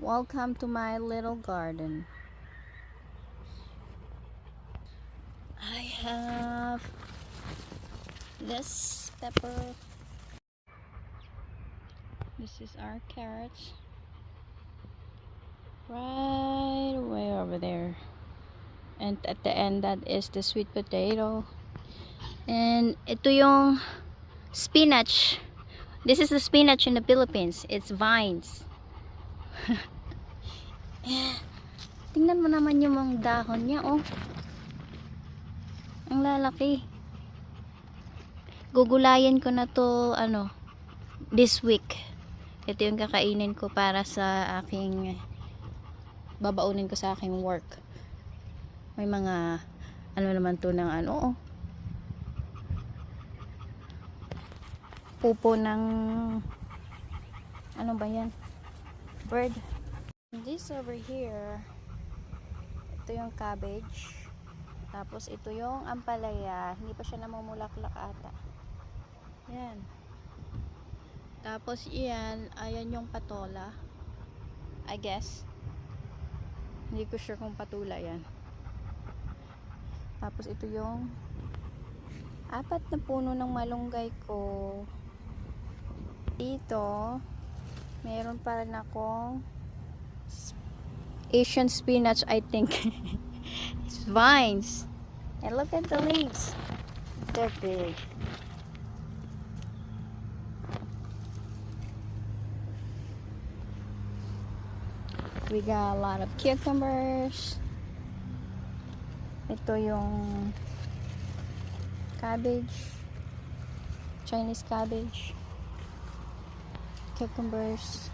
Welcome to my little garden. I have this pepper. This is our carrots. Right away over there. And at the end, that is the sweet potato. And ito yung spinach. This is the spinach in the Philippines. It's vines. Tingnan mo naman yung mga dahon niya, oh. Ang lalaki. Gugulayan ko na to, this week. Ito yung kakainin ko para sa aking, babaunin ko sa aking work. May mga, naman to ng oh. Pupo ng, ano ba yan? Bird. This over here, ito yung cabbage. Tapos ito yung ampalaya. Hindi pa siya namumulaklak ata. Yan. Tapos iyan, ayan yung patola. I guess. Hindi ko sure kung patula yan. Tapos ito yung 4 na puno ng malunggay ko. Dito, meron pa rin akong Asian spinach, I think. It's vines. And look at the leaves. They're big. We got a lot of cucumbers. Ito yung cabbage. Chinese cabbage. Cucumbers.